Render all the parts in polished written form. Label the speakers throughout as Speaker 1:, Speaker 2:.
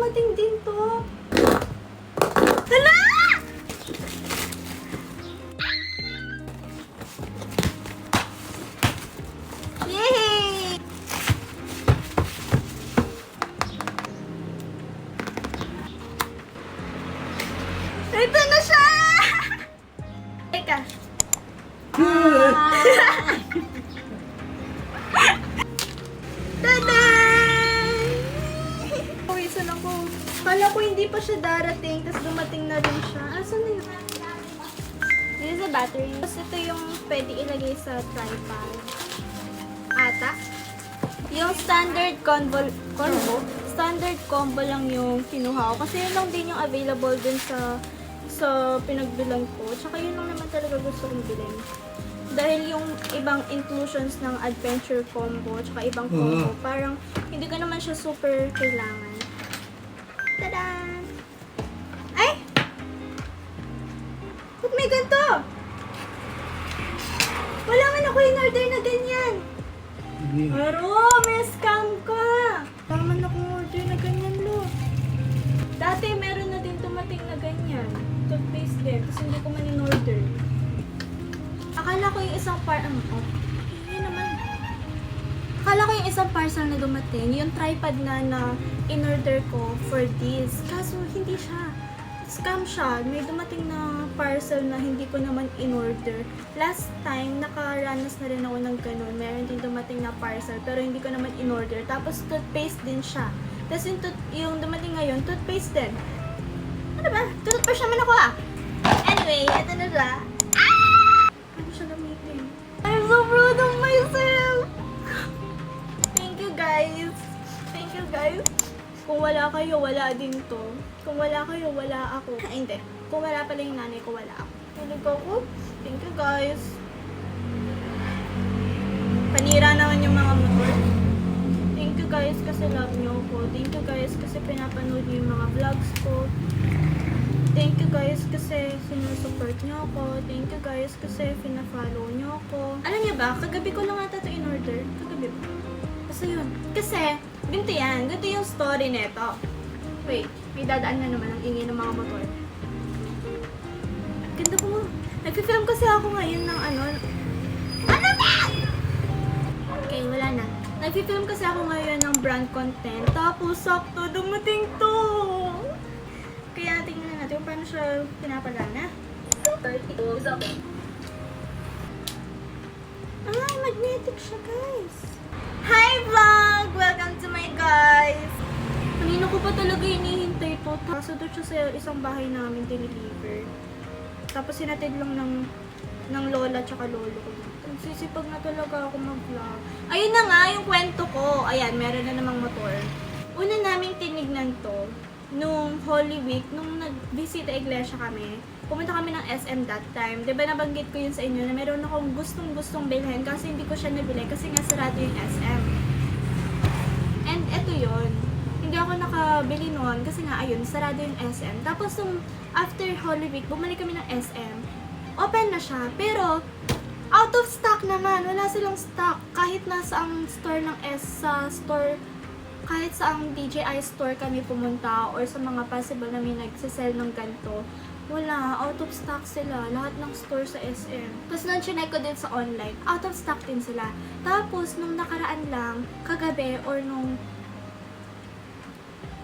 Speaker 1: dumating din to. Hala! Yay! Ito na siya! Teka. Taday! Pawisan ako. Kala ko hindi pa siya darating, tapos dumating na rin siya. Asan na yun? This is a battery. Tapos ito yung pwede ilagay sa tripod. Ata. Yung standard standard combo lang yung kinuha ko. Kasi yun lang din yung available dun sa pinagbilan ko. Tsaka yun lang naman talaga gusto kong bilhin. Dahil yung ibang inclusions ng adventure combo, tsaka ibang combo, parang hindi ko naman siya super kailangan. Tada! Ay! Ba't may ganito? Wala man ako in-order na ganyan. Aro, may scam ka. Wala man ako order na ganyan, lo. Dati meron na din tumating na ganyan. Toothpaste din, kasi hindi ko man in-order. Akala ko yung isang yun naman. Akala ko yung isang parcel na dumating, yung tripod na in-order ko for this. Kaso hindi siya. Scam siya. May dumating na parcel na hindi ko naman in-order. Last time, nakaranas na rin ako ng ganun. Meron din dumating na parcel, pero hindi ko naman in-order. Tapos toothpaste din siya. Tapos yung dumating ngayon, toothpaste din. Ano ba? Toothpaste naman ako ah. Anyway, ito na siya. Ano siya gamitin? I'm so proud of myself! Thank you guys! Thank you guys! Kung wala kayo, wala din to. Kung wala kayo, wala ako. Ay, hindi. Kung wala pala yung nanay ko, wala ako. Tulog ako. Thank you guys! Panira naman yung mga motor. Thank you guys kasi love nyo ako. Thank you guys kasi pinapanood nyo yung mga vlogs ko. Thank you guys kasi sinusupport nyo ako. Thank you guys kasi pina-follow nyo ako. Alam niyo ba, kagabi ko lang ata ito in-order. Kagabi ba? Basta yun. Kasi, ganito yan. Ganito yung story neto. Wait, may dadaan na naman ang ingay ng mga motor. Ganda ko. Nag-film kasi ako ngayon ng ano ba? Okay, wala na. Nag-film kasi ako ngayon ng brand content. Tapos, sakto, dumating to. Kaya tingnan natin kung paano siya pinapagana. Ay, magnetic siya, guys. Hi, vlog! Welcome to my guys! Kanina ko pa talaga hinihintay to. Kaso doon siya sa isang bahay namin diniliver. Tapos sinatid lang ng lola tsaka lolo ko. Nagsisipag na talaga ako mag-vlog. Ayun na nga, yung kwento ko. Ayan, meron na namang motor. Una namin tinignan to nung Holy Week, nung nag-visit iglesia kami. Pumunta kami ng SM that time. Diba nabanggit ko yun sa inyo na meron akong gustong bilhin kasi hindi ko siya nabili kasi nga sarado yung SM. And eto yun. Hindi ako nakabili noon kasi nga ayun, sarado yung SM. Tapos nung after Holy Week, bumalik kami ng SM. Open na siya, pero out of stock naman. Wala silang stock. Kahit nasa ang store ng kahit sa ang DJI store kami pumunta or sa mga possible na may nagsisell ng ganito, wala, out of stock sila. Lahat ng store sa SM. Tapos nung chinek ko din sa online, out of stock din sila. Tapos nung nakaraan lang, kagabi or nung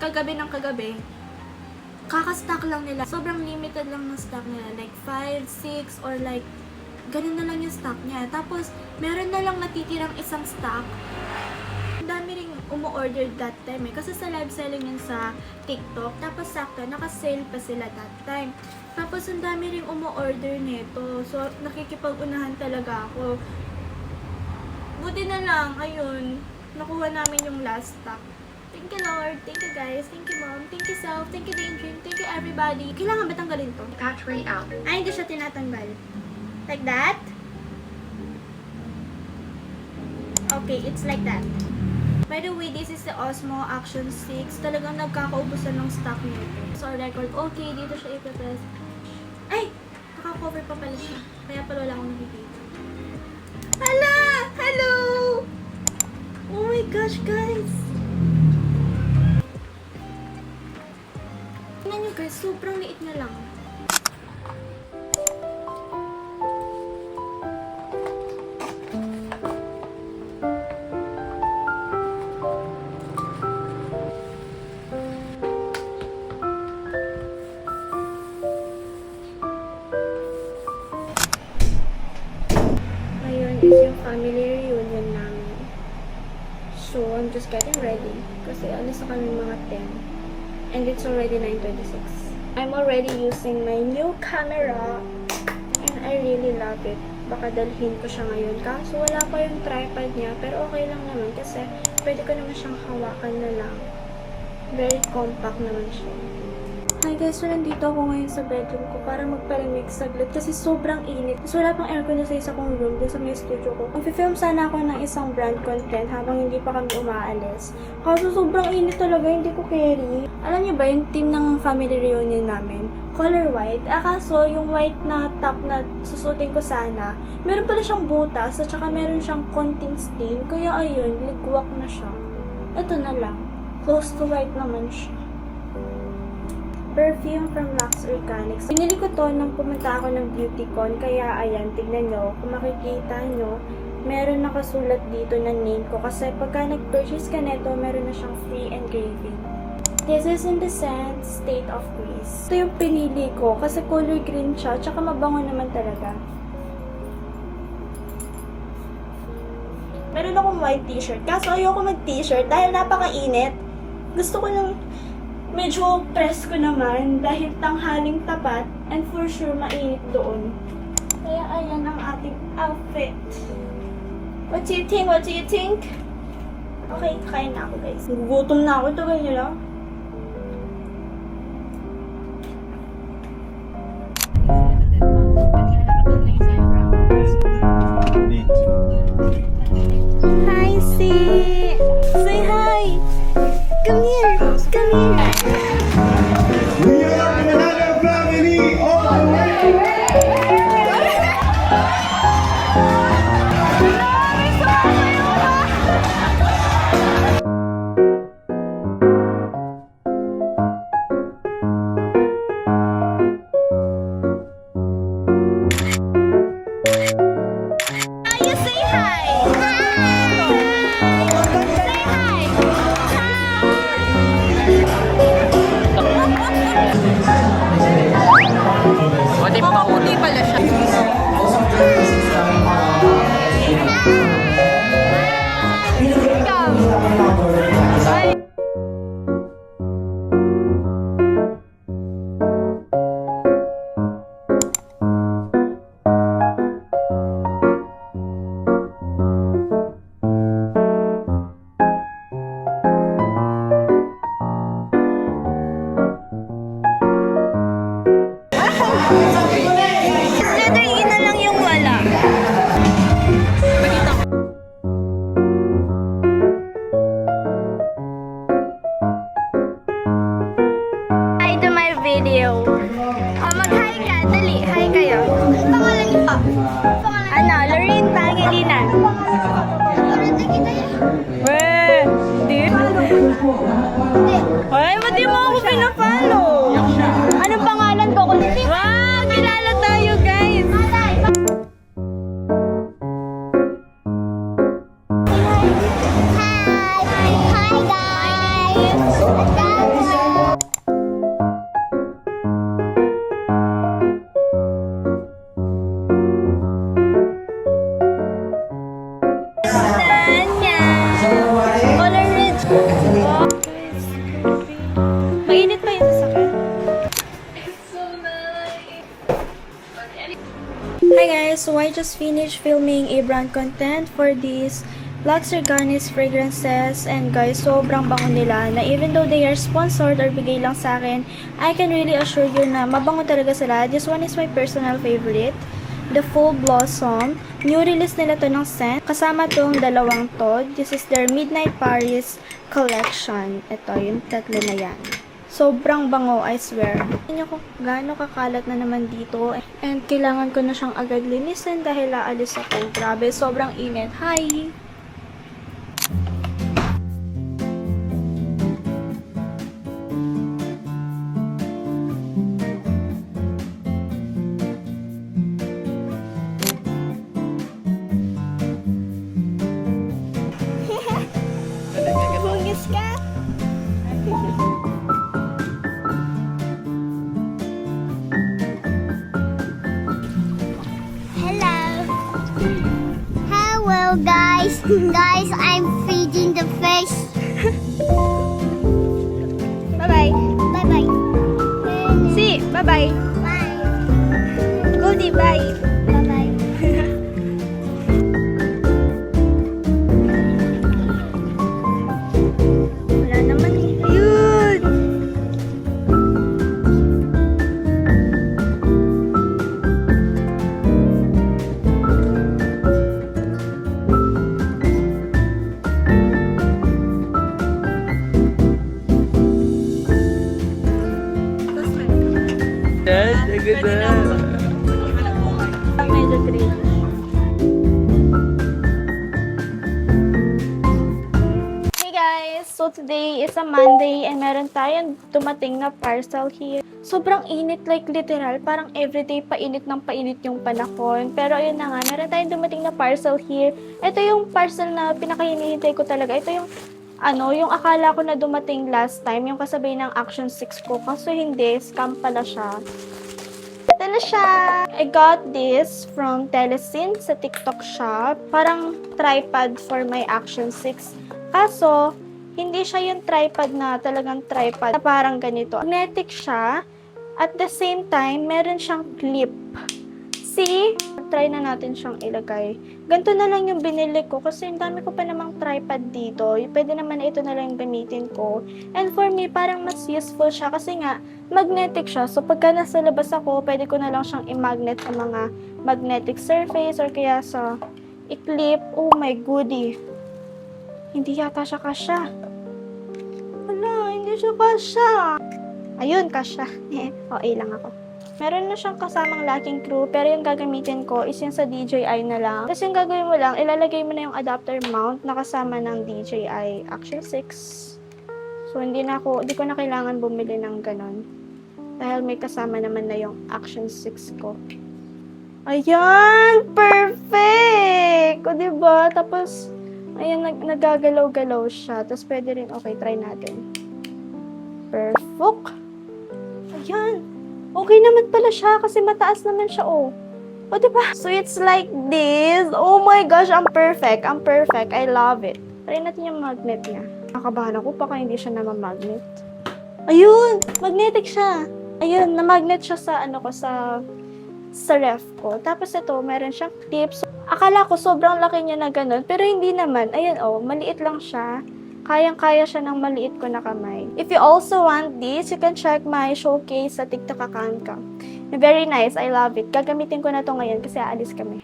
Speaker 1: kagabi, kaka-stock lang nila. Sobrang limited lang ng stock nila. Like 5, 6, or like ganun na lang yung stock niya. Tapos meron na lang natitirang isang stock. Dami ring umu-order that time eh. Kasi sa live selling yun sa TikTok. Tapos sakto, naka-sale pa sila that time. Tapos ang dami ring umu-order nito. So, nakikipag-unahan talaga ako. Buti na lang, ayun, nakuha namin yung last stock. Thank you Lord, thank you guys, thank you mom, thank you self, thank you Daydream, thank you everybody. Kailangan ba tanggalin to?
Speaker 2: Battery out.
Speaker 1: Ay, hindi siya tinatanggal. Like that? Okay, it's like that. By the way, this is the Osmo Action 6. Talagang nagkakaubusan ng stock nito. So, record, okay, dito siya ipapress. Ay! Naka-cover pa pala siya. Kaya pala wala akong nakikita. Hala! Hello! Oh my gosh, guys! Tingnan nyo guys, sobrang liit na lang. Ngayon is yung family reunion namin. So, I'm just getting ready. Kasi alis na kami mga 10. And it's already 9:26. I'm already using my new camera. And I really love it. Baka dalhin ko siya ngayon. Kaso wala pa yung tripod niya. Pero okay lang naman kasi pwede ko naman siyang hawakan na lang. Very compact naman siya. Hi guys, so nandito ako ngayon sa bedroom ko para magpalamig saglit kasi sobrang init. Kasi wala pang aircon na sa isa kong room dun sa may studio ko. Mag-film sana ako ng isang brand content habang hindi pa kami umaalis. Kaso sobrang init talaga, hindi ko carry. Alam niyo ba yung team ng family reunion namin? Color white. Kaso yung white na top na susutin ko sana, meron pala siyang butas at saka meron siyang konting stain. Kaya ayun, ligwak na siya. Ito na lang. Close to white naman siya. Perfume from Lux Organics. Binili ko to nung pumunta ako ng BeautyCon. Kaya ayan, tignan nyo. Kung makikita nyo, meron nakasulat dito na name ko. Kasi pagka nag-purchase ka neto, meron na siyang free engraving. This is in the scent State of Grace. Ito yung pinili ko kasi color green siya. Tsaka mabango naman talaga. Meron akong white t-shirt. Kaso ayoko mag-t-shirt dahil napakainit. Gusto ko ng medyo press ko naman dahil tanghaling tapat and for sure mainit doon. Kaya ayan ang ating outfit. What do you think? What do you think? Okay, kain na ako guys. Gugutom na ako. Ito ganyan lang. Hi, C! Say hi! Come here! Come here!
Speaker 2: We are another family all the way.
Speaker 1: You say hi! Say hi!
Speaker 3: Pati pauti pala siya.
Speaker 1: Letter E na lang yung wala. Hi to my video. Mag-hi ka. Dali, hi kayo. Ano pangalan niyo pa? Ano? Lorraine Pangilinan. Weh! Di? Ay, ba't di mo ako pinapalo? Anong pangalan ko? Wow! Kilala tayo, guys! Color red. Mainit pa yung sasakyan. Hi guys, so I just finished filming a brand content for these Lux Organics fragrances, and guys, sobrang bango nila na even though they are sponsored or bigay lang sa akin, I can really assure you na mabango talaga sila. This one is my personal favorite, the Full Blossom. New release nila to ng scent. Kasama tong dalawang to. This is their Midnight Paris collection. Ito, yung tatlo na yan. Sobrang bango, I swear. Tingnan ko gaano kakalat na naman dito. And kailangan ko na siyang agad linisin dahil aalis ako. Grabe, sobrang init. Hi!
Speaker 4: Guys, I'm feeding the fish.
Speaker 1: Bye-bye.
Speaker 4: Bye-bye.
Speaker 1: See, bye-bye.
Speaker 4: Bye.
Speaker 1: Goldie, bye.
Speaker 4: Bye-bye.
Speaker 1: Wala naman eh. Ayun!
Speaker 3: Yes, agad na.
Speaker 1: Medyo crazy. Hey guys! So today is a Monday and meron tayong dumating na parcel here. Sobrang init, like literal. Parang everyday painit ng painit yung panahon. Pero ayun na nga, meron tayong dumating na parcel here. Ito yung parcel na pinakahinihintay ko talaga. Ito yung yung akala ko na dumating last time, yung kasabay ng Action 6 ko. Kaso hindi, scam pala siya. Ito na siya! I got this from Telesin sa TikTok shop. Parang tripod for my Action 6. Kaso, hindi siya yung tripod na talagang tripod. Parang ganito. Magnetic siya. At the same time, meron siyang clip. See? Try na natin siyang ilagay. Ganito na lang yung binili ko kasi ang dami ko pa namang tripod dito. Pwede naman ito na lang yung gamitin ko. And for me, parang mas useful siya kasi nga, magnetic siya. So, pagka nasa labas ako, pwede ko na lang siyang i-magnet sa mga magnetic surface or kaya sa i-clip. Oh my goodie. Hindi yata siya kasya. Wala, hindi siya kasya. Ayun, kasya. Okay lang ako. Meron na siyang kasamang locking crew, pero yung gagamitin ko is yung sa DJI na lang. Tapos yung gagawin mo lang, ilalagay mo na yung adapter mount na kasama ng DJI Action 6. So, hindi ko na kailangan bumili ng ganon. Dahil may kasama naman na yung Action 6 ko. Ayan! Perfect! O, diba? Tapos, ayan, nagagalaw-galaw siya. Tapos, pwede rin, okay, try natin. Perfect! Ayan! Okay naman pala siya kasi mataas naman siya, oh. O, diba? So, it's like this. Oh my gosh, I'm perfect. I'm perfect. I love it. Try natin yung magnet niya. Nakabahan ako, baka hindi siya naman magnet. Ayun! Magnetic siya. Ayun, na-magnet siya sa, sa ref ko. Tapos ito, meron siyang clips. Akala ko sobrang laki niya na ganun, pero hindi naman. Ayun, oh, maliit lang siya. Kayang-kaya siya ng maliit ko na kamay. If you also want this, you can check my showcase sa TikTok account ko. Very nice. I love it. Gagamitin ko na to ngayon kasi aalis kami.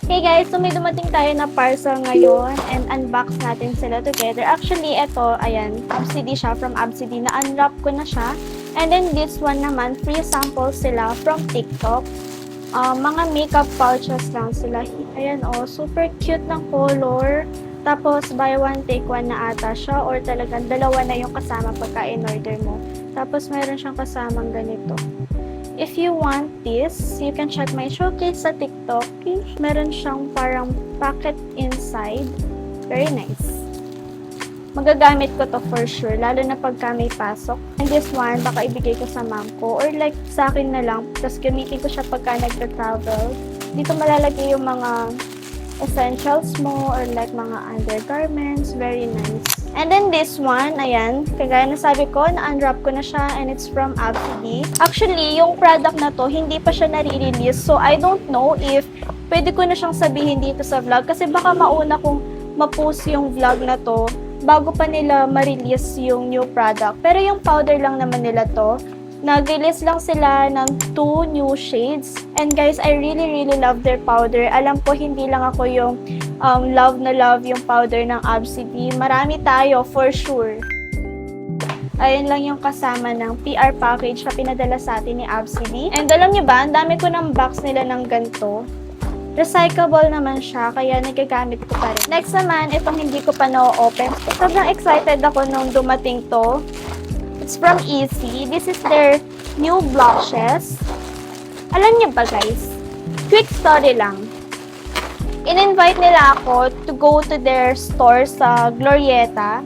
Speaker 1: Hey guys, so may dumating tayo na parcel ngayon and unbox natin sila together. Actually, ito, ayan, ABCD siya, from ABCD. Na-unwrap ko na siya. And then this one naman, free samples sila from TikTok. Mga makeup pouches lang sila. Ayan, oh, super cute ng color. Tapos, buy one, take one na ata siya or talagang dalawa na yung kasama pagka in-order mo. Tapos, meron siyang kasamang ganito. If you want this, you can check my showcase sa TikTok. Meron siyang parang packet inside. Very nice. Magagamit ko to for sure, lalo na pagka may pasok. And this one, baka ibigay ko sa mom ko. Or like, sa akin na lang. Tapos gamitin ko siya pagka nagta-travel. Dito malalagay yung mga essentials mo or like mga undergarments. Very nice. And then this one, ayan, kagaya na sabi ko, na-unwrap ko na siya and it's from ABCD. Actually, yung product na to, hindi pa siya nare-release. So, I don't know if pwede ko na siyang sabihin dito sa vlog kasi baka mauna kong ma-post yung vlog na to bago pa nila ma-release yung new product. Pero yung powder lang naman nila to. Nag-release lang sila ng 2 new shades. And guys, I really love their powder. Alam ko, hindi lang ako yung love na love yung powder ng ABCD. Marami tayo, for sure. Ayun lang yung kasama ng PR package na pinadala sa atin ni ABCD. And alam niyo ba, ang dami ko ng box nila ng ganito. Recyclable naman siya, kaya nagagamit ko pa rin. Next naman, itong hindi ko pa na-open. Sobrang excited ako nung dumating to.
Speaker 5: It's from Easy. This is their new blushes. Alam niyo ba guys, quick story lang. In-invite nila ako to go to their store sa Glorieta.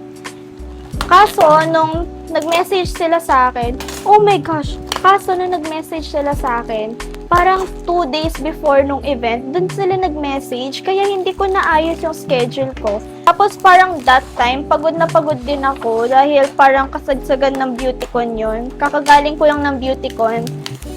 Speaker 5: Kaso, nung nag-message sila sa akin, oh my gosh, nung nag-message sila sa akin, parang 2 days before nung event, dun sila nag-message, kaya hindi ko naayos yung schedule ko. Tapos parang that time, pagod na pagod din ako dahil parang kasagsagan ng beautycon yun. Kakagaling ko lang ng beautycon.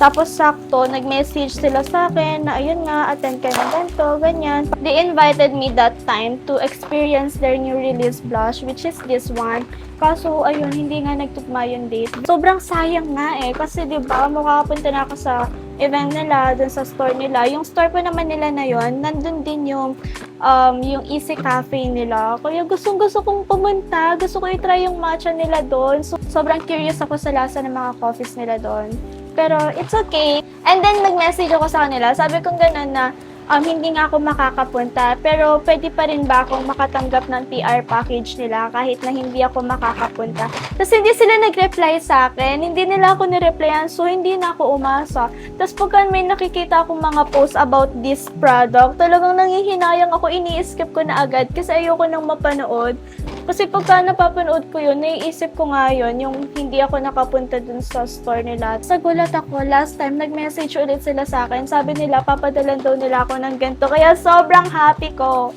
Speaker 5: Tapos sakto, nag-message sila sa akin na ayun nga, attend ka na ganito, ganyan. They invited me that time to experience their new release blush, which is this one. Kaso, ayun, hindi nga nagtugma yung date. Sobrang sayang nga eh, kasi diba, makapunta na ako sa event nila, dun sa store nila. Yung store pa naman nila na yon, nandun din yung Easy Cafe nila. Kaya gusto kong pumunta, gusto ko i-try yung matcha nila doon. So, sobrang curious ako sa lasa ng mga coffees nila doon. Pero it's okay. And then nag-message ako sa kanila. Sabi kong gano'n na hindi nga ako makakapunta. Pero pwede pa rin ba akong makatanggap ng PR package nila kahit na hindi ako makakapunta. Tapos hindi sila nag-reply sa akin. Hindi nila ako nireplyan. So hindi na ako umasa. Tapos pagka may nakikita akong mga post about this product, talagang nangihinayang ako. Ini-skip ko na agad kasi ayoko nang mapanood. Kasi pagka napapanood ko yun, naiisip ko nga yun, yung hindi ako nakapunta dun sa store nila. Sa gulat ako, last time, nag-message ulit sila sa akin. Sabi nila, papadalan daw nila ako ng ganito. Kaya sobrang happy ko.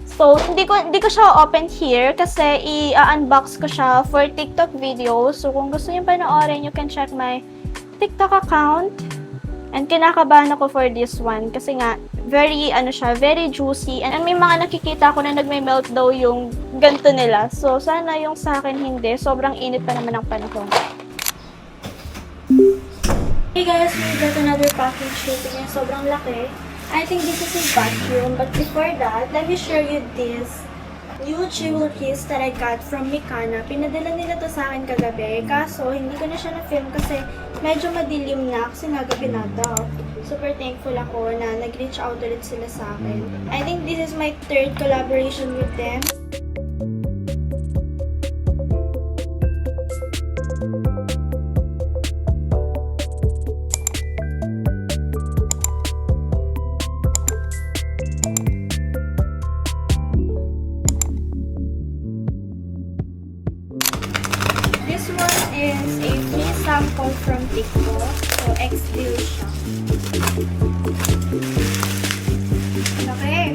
Speaker 5: So, hindi ko siya open here kasi i-unbox ko siya for TikTok videos. So, kung gusto niyo panoorin, you can check my TikTok account. And kinakabahan ako for this one kasi nga, very juicy. And may mga nakikita ko na nagme-melt daw yung ganito nila. So, sana yung sa akin hindi. Sobrang init pa naman ang panahon.
Speaker 1: Hey guys, we got another package here. Tingnan, sobrang laki. I think this is a vacuum. But before that, let me show you this new jewelries that I got from Mikana. Pinadala nila to sa akin kagabi. Kaso, hindi ko na siya na-film kasi medyo madilim na kasi nga gabi na daw. Super thankful ako na nag-reach out ulit sila sa akin. I think this is my 3rd collaboration with them. This one is a free sample from TikTok. So, X-Deal siya. Okay.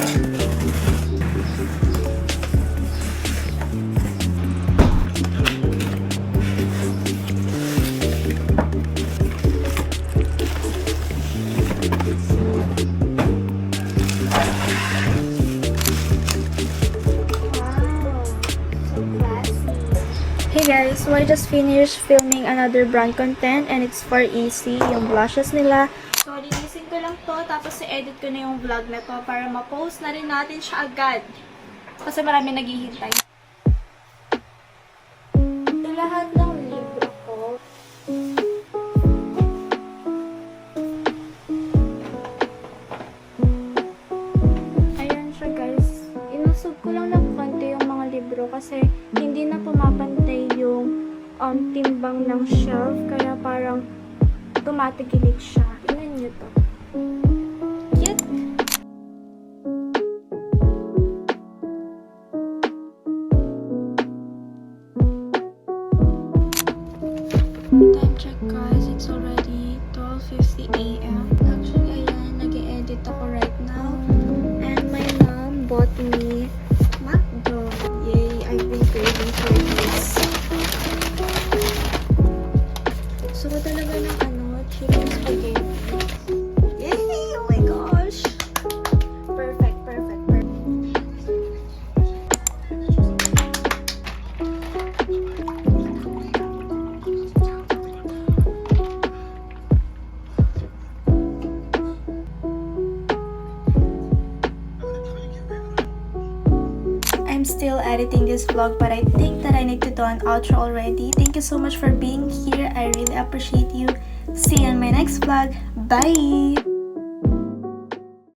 Speaker 1: Hey guys, so I just finished filming another brand content and it's for Easy, yung blushes nila. So, linisin ko lang to, tapos i-edit ko na yung vlog na to para ma-post na rin natin siya agad. Kasi marami naghihintay. Ito lahat ng libro ko. Ayan siya guys. Inusog ko lang ng konti yung mga libro kasi hindi na pumapantay yung timbang ng shelf, kaya parang tumatigilig siya. Tingnan nyo to. Cute! Time check guys, it's already 12:50 AM. Actually, ayan, nag-e-edit ako right now. And my mom bought me McDo. Yay, I've been craving for this. Gusto ko talaga ng chicken spaghetti. Yay! Oh my gosh! Perfect. I'm still editing this vlog, but I think that I need to do an outro already. Thank you so much for being here. I really appreciate you. See you in my next vlog. Bye!